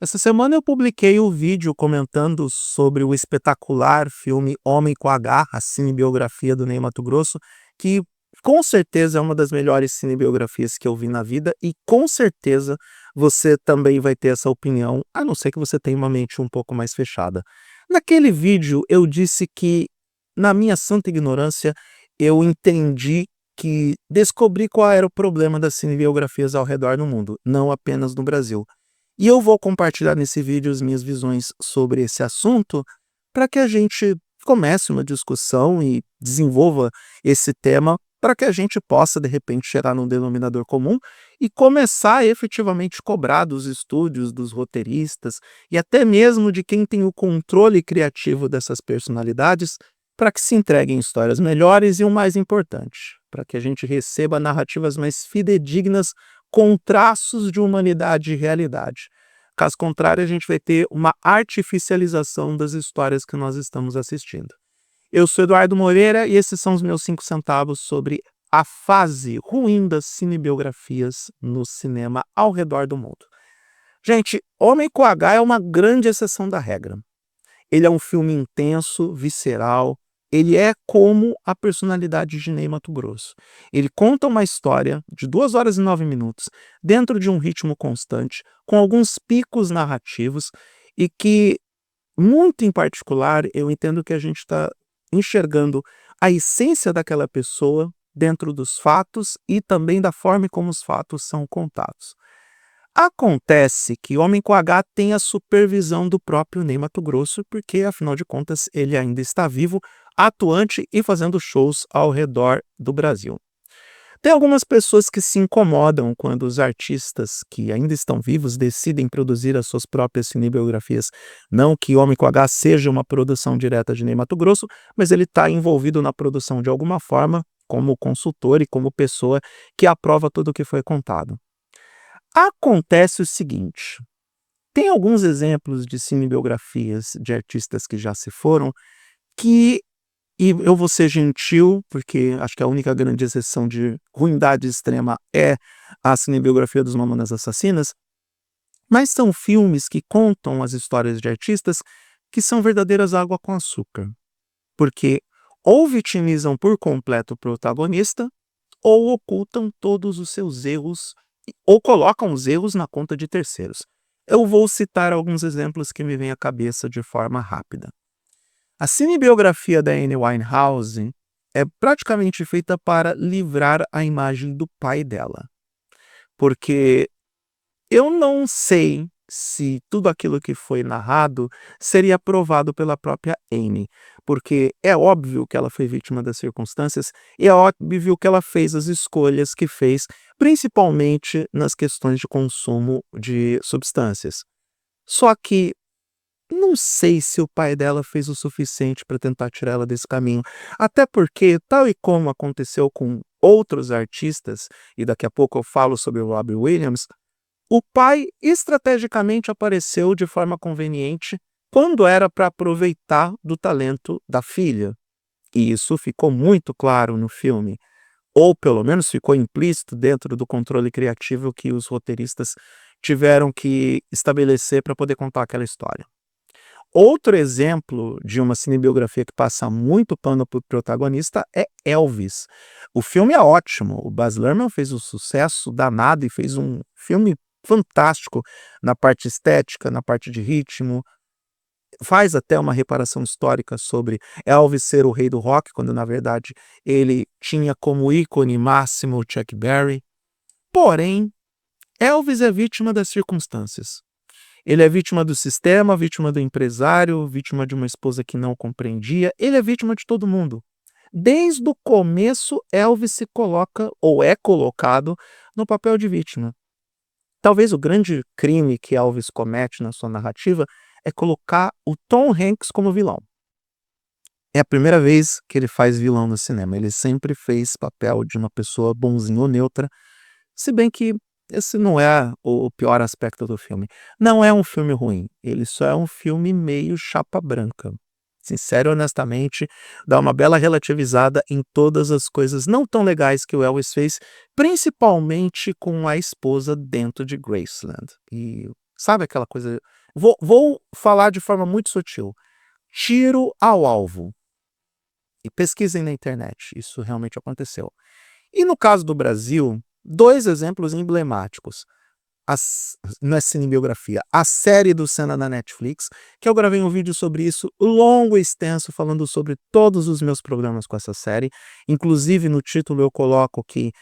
Essa semana eu publiquei o vídeo comentando sobre o espetacular filme Homem com H, a cinebiografia do Ney Matogrosso, que com certeza é uma das melhores cinebiografias que eu vi na vida e com certeza você também vai ter essa opinião, a não ser que você tenha uma mente um pouco mais fechada. Naquele vídeo eu disse que, na minha santa ignorância, eu entendi que descobri qual era o problema das cinebiografias ao redor do mundo, não apenas no Brasil. E eu vou compartilhar nesse vídeo as minhas visões sobre esse assunto para que a gente comece uma discussão e desenvolva esse tema para que a gente possa, de repente, chegar num denominador comum e começar a efetivamente cobrar dos estúdios, dos roteiristas e até mesmo de quem tem o controle criativo dessas personalidades para que se entreguem histórias melhores e o mais importante, para que a gente receba narrativas mais fidedignas com traços de humanidade e realidade. Caso contrário, a gente vai ter uma artificialização das histórias que nós estamos assistindo. Eu sou Eduardo Moreira e esses são os meus 5 centavos sobre a fase ruim das cinebiografias no cinema ao redor do mundo. Gente, Homem com H é uma grande exceção da regra. Ele é um filme intenso, visceral, ele é como a personalidade de Ney Matogrosso. Ele conta uma história de 2 horas e 9 minutos, dentro de um ritmo constante, com alguns picos narrativos e que, muito em particular, eu entendo que a gente está enxergando a essência daquela pessoa dentro dos fatos e também da forma como os fatos são contados. Acontece que Homem com H tem a supervisão do próprio Ney Matogrosso, porque, afinal de contas, ele ainda está vivo, atuante e fazendo shows ao redor do Brasil. Tem algumas pessoas que se incomodam quando os artistas que ainda estão vivos decidem produzir as suas próprias cinebiografias. Não que Homem com H seja uma produção direta de Ney Matogrosso, mas ele está envolvido na produção de alguma forma, como consultor e como pessoa que aprova tudo o que foi contado. Acontece o seguinte, tem alguns exemplos de cinebiografias de artistas que já se foram, que, e eu vou ser gentil, porque acho que a única grande exceção de ruindade extrema é a cinebiografia dos Mamonas Assassinas, mas são filmes que contam as histórias de artistas que são verdadeiras água com açúcar, porque ou vitimizam por completo o protagonista, ou ocultam todos os seus erros ou colocam os erros na conta de terceiros. Eu vou citar alguns exemplos que me vêm à cabeça de forma rápida. A cinebiografia da Amy Winehouse é praticamente feita para livrar a imagem do pai dela, porque eu não sei se tudo aquilo que foi narrado seria aprovado pela própria Amy, porque é óbvio que ela foi vítima das circunstâncias e é óbvio que ela fez as escolhas que fez, principalmente nas questões de consumo de substâncias. Só que não sei se o pai dela fez o suficiente para tentar tirar ela desse caminho, até porque, tal e como aconteceu com outros artistas, e daqui a pouco eu falo sobre o Robbie Williams, o pai estrategicamente apareceu de forma conveniente quando era para aproveitar do talento da filha. E isso ficou muito claro no filme, ou pelo menos ficou implícito dentro do controle criativo que os roteiristas tiveram que estabelecer para poder contar aquela história. Outro exemplo de uma cinebiografia que passa muito pano para o protagonista é Elvis. O filme é ótimo, o Baz Luhrmann fez um sucesso danado e fez um filme fantástico na parte estética, na parte de ritmo, faz até uma reparação histórica sobre Elvis ser o rei do rock, quando na verdade ele tinha como ícone máximo o Chuck Berry. Porém, Elvis é vítima das circunstâncias. Ele é vítima do sistema, vítima do empresário, vítima de uma esposa que não compreendia, ele é vítima de todo mundo. Desde o começo, Elvis se coloca, ou é colocado, no papel de vítima. Talvez o grande crime que Elvis comete na sua narrativa é colocar o Tom Hanks como vilão. É a primeira vez que ele faz vilão no cinema. Ele sempre fez papel de uma pessoa bonzinha ou neutra, se bem que esse não é o pior aspecto do filme. Não é um filme ruim, ele só é um filme meio chapa branca. Sincero e honestamente, dá uma bela relativizada em todas as coisas não tão legais que o Elvis fez, principalmente com a esposa dentro de Graceland. E Sabe aquela coisa, vou falar de forma muito sutil, tiro ao alvo. E pesquisem na internet, isso realmente aconteceu. E no caso do Brasil, 2 exemplos emblemáticos. Não é cinebiografia, a série do Senna na Netflix, que eu gravei um vídeo sobre isso, longo e extenso, falando sobre todos os meus problemas com essa série. Inclusive, no título eu coloco que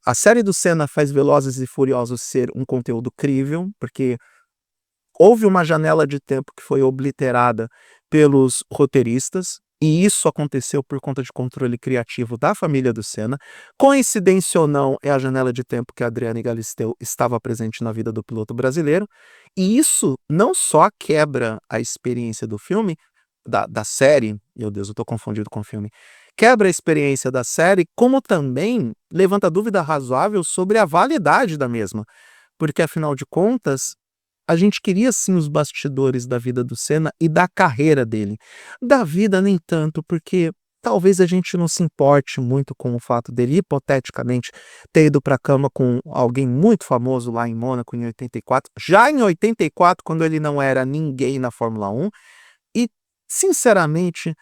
a série do Senna faz Velozes e Furiosos ser um conteúdo crível, porque houve uma janela de tempo que foi obliterada pelos roteiristas, e isso aconteceu por conta de controle criativo da família do Senna. Coincidência ou não, é a janela de tempo que a Adriana Galisteu estava presente na vida do piloto brasileiro, e isso não só quebra a experiência do filme, da série, meu Deus, eu estou confundido com o filme, quebra a experiência da série, como também levanta dúvida razoável sobre a validade da mesma, porque afinal de contas, a gente queria sim os bastidores da vida do Senna e da carreira dele. Da vida nem tanto, porque talvez a gente não se importe muito com o fato dele, hipoteticamente, ter ido para a cama com alguém muito famoso lá em Mônaco em 84, já em 84, quando ele não era ninguém na Fórmula 1, e sinceramente,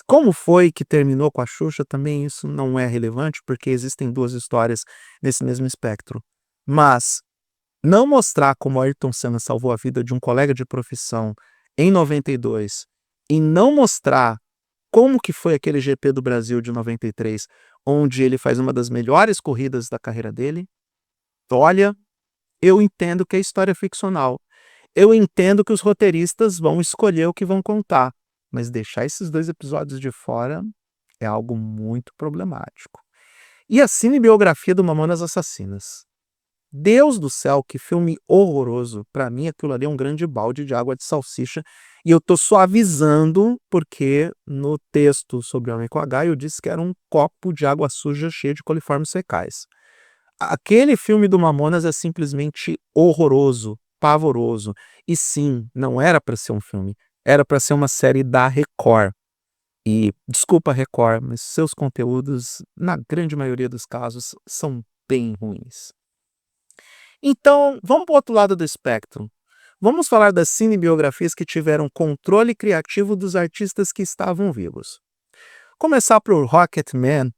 como foi que terminou com a Xuxa, também isso não é relevante, porque existem 2 histórias nesse mesmo espectro. Mas não mostrar como Ayrton Senna salvou a vida de um colega de profissão em 92 e não mostrar como que foi aquele GP do Brasil de 93, onde ele faz uma das melhores corridas da carreira dele, olha, eu entendo que é história ficcional. Eu entendo que os roteiristas vão escolher o que vão contar, mas deixar esses 2 episódios de fora é algo muito problemático. E a cinebiografia do Mamonas Assassinas. Deus do céu, que filme horroroso. Pra mim, aquilo ali é um grande balde de água de salsicha. E eu tô só avisando, porque no texto sobre Homem com H, eu disse que era um copo de água suja cheio de coliformes fecais. Aquele filme do Mamonas é simplesmente horroroso, pavoroso. E sim, não era pra ser um filme. Era pra ser uma série da Record. E, desculpa Record, mas seus conteúdos, na grande maioria dos casos, são bem ruins. Então, vamos para o outro lado do espectro. Vamos falar das cinebiografias que tiveram controle criativo dos artistas que estavam vivos. Começar por Rocketman,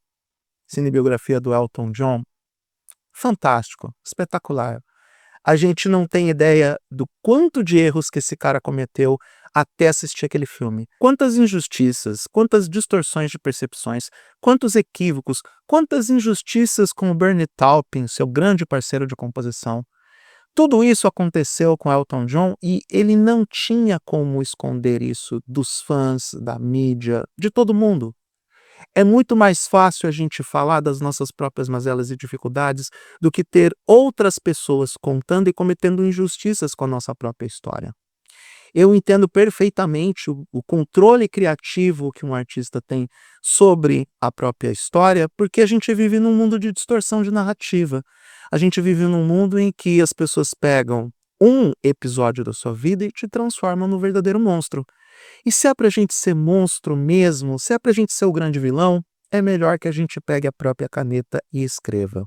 cinebiografia do Elton John. Fantástico, espetacular. A gente não tem ideia do quanto de erros que esse cara cometeu até assistir aquele filme. Quantas injustiças, quantas distorções de percepções, quantos equívocos, quantas injustiças com o Bernie Taupin, seu grande parceiro de composição. Tudo isso aconteceu com Elton John e ele não tinha como esconder isso dos fãs, da mídia, de todo mundo. É muito mais fácil a gente falar das nossas próprias mazelas e dificuldades do que ter outras pessoas contando e cometendo injustiças com a nossa própria história. Eu entendo perfeitamente o controle criativo que um artista tem sobre a própria história, porque a gente vive num mundo de distorção de narrativa. A gente vive num mundo em que as pessoas pegam um episódio da sua vida e te transformam num verdadeiro monstro. E se é pra gente ser monstro mesmo, se é pra gente ser o grande vilão, é melhor que a gente pegue a própria caneta e escreva.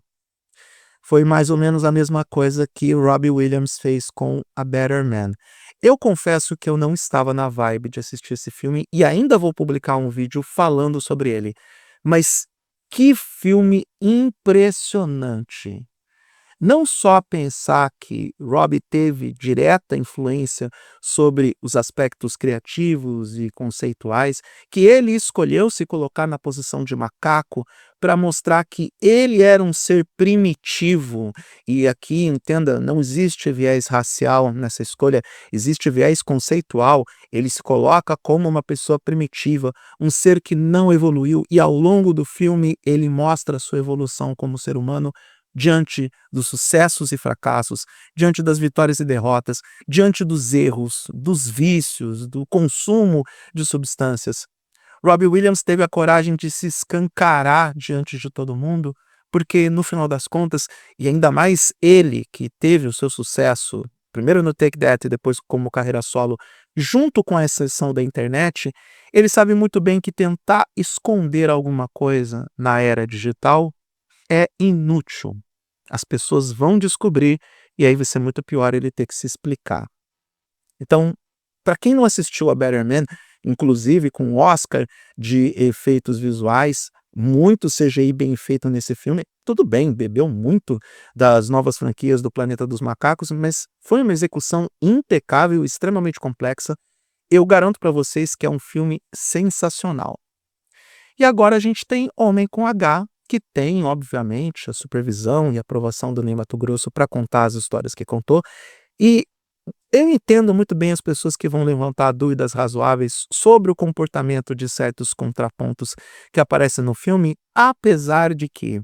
Foi mais ou menos a mesma coisa que Robbie Williams fez com A Better Man. Eu confesso que eu não estava na vibe de assistir esse filme e ainda vou publicar um vídeo falando sobre ele. Mas que filme impressionante! Não só pensar que Robbie teve direta influência sobre os aspectos criativos e conceituais, que ele escolheu se colocar na posição de macaco para mostrar que ele era um ser primitivo, e aqui, entenda, não existe viés racial nessa escolha, existe viés conceitual, ele se coloca como uma pessoa primitiva, um ser que não evoluiu, e ao longo do filme ele mostra a sua evolução como ser humano, diante dos sucessos e fracassos, diante das vitórias e derrotas, diante dos erros, dos vícios, do consumo de substâncias. Robbie Williams teve a coragem de se escancarar diante de todo mundo, porque no final das contas, e ainda mais ele que teve o seu sucesso, primeiro no Take That e depois como carreira solo, junto com a exceção da internet, ele sabe muito bem que tentar esconder alguma coisa na era digital é inútil. As pessoas vão descobrir e aí vai ser muito pior ele ter que se explicar. Então, para quem não assistiu a Better Man, inclusive com o Oscar de efeitos visuais, muito CGI bem feito nesse filme, tudo bem, bebeu muito das novas franquias do Planeta dos Macacos, mas foi uma execução impecável, extremamente complexa. Eu garanto para vocês que é um filme sensacional. E agora a gente tem Homem com H, que tem, obviamente, a supervisão e aprovação do Ney Matogrosso para contar as histórias que contou. E eu entendo muito bem as pessoas que vão levantar dúvidas razoáveis sobre o comportamento de certos contrapontos que aparecem no filme, apesar de que,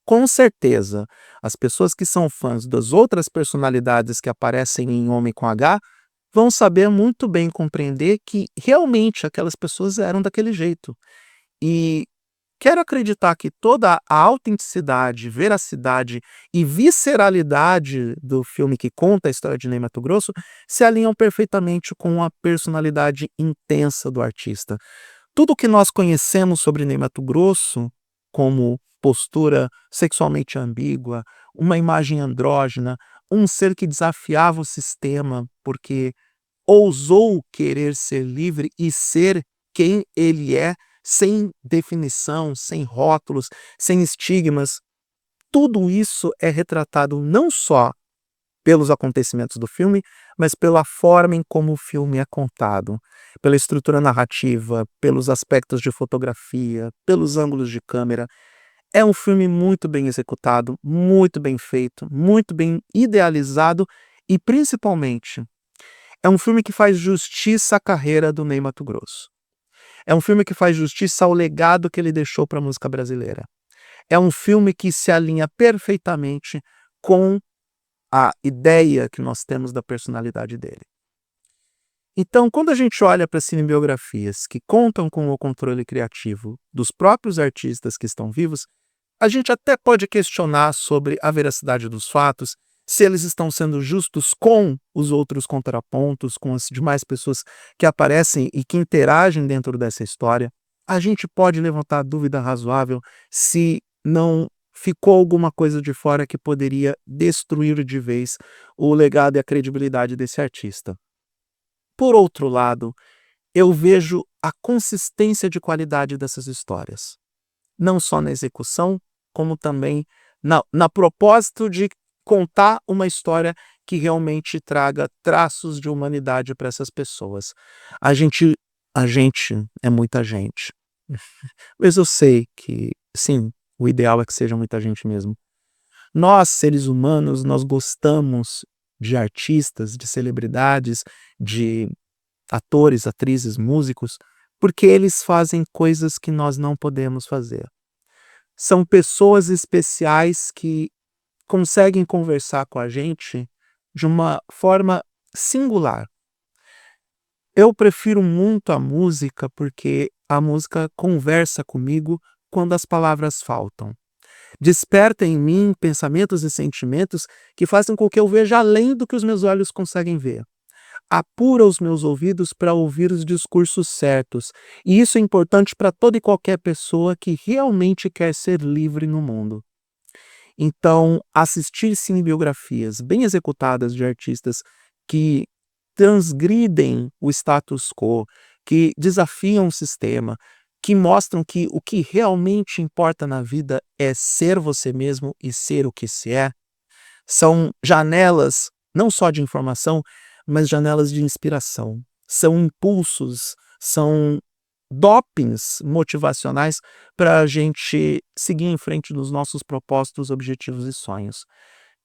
com certeza, as pessoas que são fãs das outras personalidades que aparecem em Homem com H vão saber muito bem compreender que realmente aquelas pessoas eram daquele jeito. E quero acreditar que toda a autenticidade, veracidade e visceralidade do filme que conta a história de Ney Matogrosso se alinham perfeitamente com a personalidade intensa do artista. Tudo o que nós conhecemos sobre Ney Matogrosso, como postura sexualmente ambígua, uma imagem andrógena, um ser que desafiava o sistema porque ousou querer ser livre e ser quem ele é, sem definição, sem rótulos, sem estigmas. Tudo isso é retratado não só pelos acontecimentos do filme, mas pela forma em como o filme é contado, pela estrutura narrativa, pelos aspectos de fotografia, pelos ângulos de câmera. É um filme muito bem executado, muito bem feito, muito bem idealizado e, principalmente, é um filme que faz justiça à carreira do Ney Matogrosso. É um filme que faz justiça ao legado que ele deixou para a música brasileira. É um filme que se alinha perfeitamente com a ideia que nós temos da personalidade dele. Então, quando a gente olha para cinebiografias que contam com o controle criativo dos próprios artistas que estão vivos, a gente até pode questionar sobre a veracidade dos fatos, se eles estão sendo justos com os outros contrapontos, com as demais pessoas que aparecem e que interagem dentro dessa história. A gente pode levantar dúvida razoável se não ficou alguma coisa de fora que poderia destruir de vez o legado e a credibilidade desse artista. Por outro lado, eu vejo a consistência de qualidade dessas histórias, não só na execução, como também na propósito de contar uma história que realmente traga traços de humanidade para essas pessoas. A gente a gente é muita gente. Mas eu sei que, sim, o ideal é que seja muita gente mesmo. Nós, seres humanos, nós gostamos de artistas, de celebridades, de atores, atrizes, músicos, porque eles fazem coisas que nós não podemos fazer. São pessoas especiais que conseguem conversar com a gente de uma forma singular. Eu prefiro muito a música porque a música conversa comigo quando as palavras faltam. Desperta em mim pensamentos e sentimentos que fazem com que eu veja além do que os meus olhos conseguem ver. Apura os meus ouvidos para ouvir os discursos certos, e isso é importante para toda e qualquer pessoa que realmente quer ser livre no mundo. Então, assistir cinebiografias bem executadas de artistas que transgridem o status quo, que desafiam o sistema, que mostram que o que realmente importa na vida é ser você mesmo e ser o que se é, são janelas não só de informação, mas janelas de inspiração. São impulsos, são dopings motivacionais para a gente seguir em frente nos nossos propósitos, objetivos e sonhos.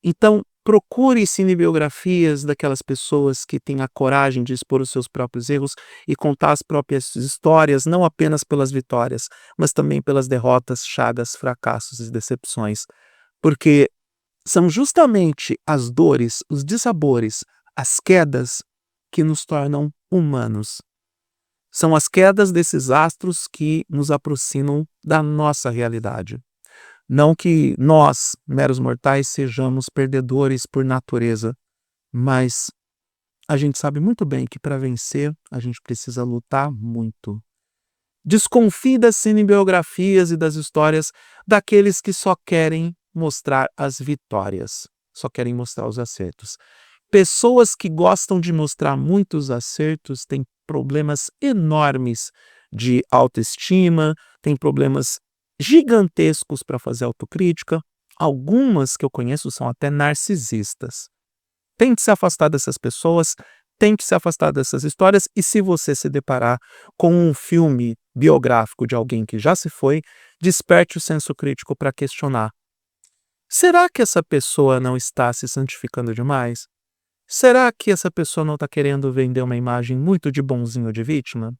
Então, procure cinebiografias daquelas pessoas que têm a coragem de expor os seus próprios erros e contar as próprias histórias, não apenas pelas vitórias, mas também pelas derrotas, chagas, fracassos e decepções. Porque são justamente as dores, os dissabores, as quedas que nos tornam humanos. São as quedas desses astros que nos aproximam da nossa realidade. Não que nós, meros mortais, sejamos perdedores por natureza, mas a gente sabe muito bem que para vencer a gente precisa lutar muito. Desconfie das cinebiografias e das histórias daqueles que só querem mostrar as vitórias. só querem mostrar os acertos. Pessoas que gostam de mostrar muitos acertos têm problemas enormes de autoestima, têm problemas gigantescos para fazer autocrítica. Algumas que eu conheço são até narcisistas. Tente se afastar dessas pessoas, tente se afastar dessas histórias, e se você se deparar com um filme biográfico de alguém que já se foi, desperte o senso crítico para questionar. Será que essa pessoa não está se santificando demais? Será que essa pessoa não está querendo vender uma imagem muito de bonzinho de vítima?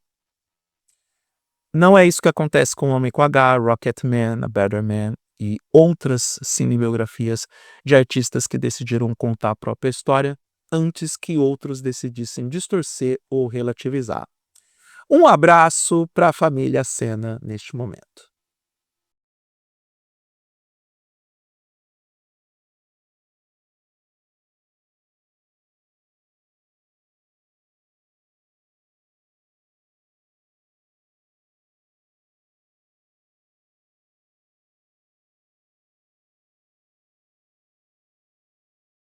Não é isso que acontece com o Homem com H, Rocketman, A Better Man e outras cinebiografias de artistas que decidiram contar a própria história antes que outros decidissem distorcer ou relativizar. Um abraço para a família Senna neste momento.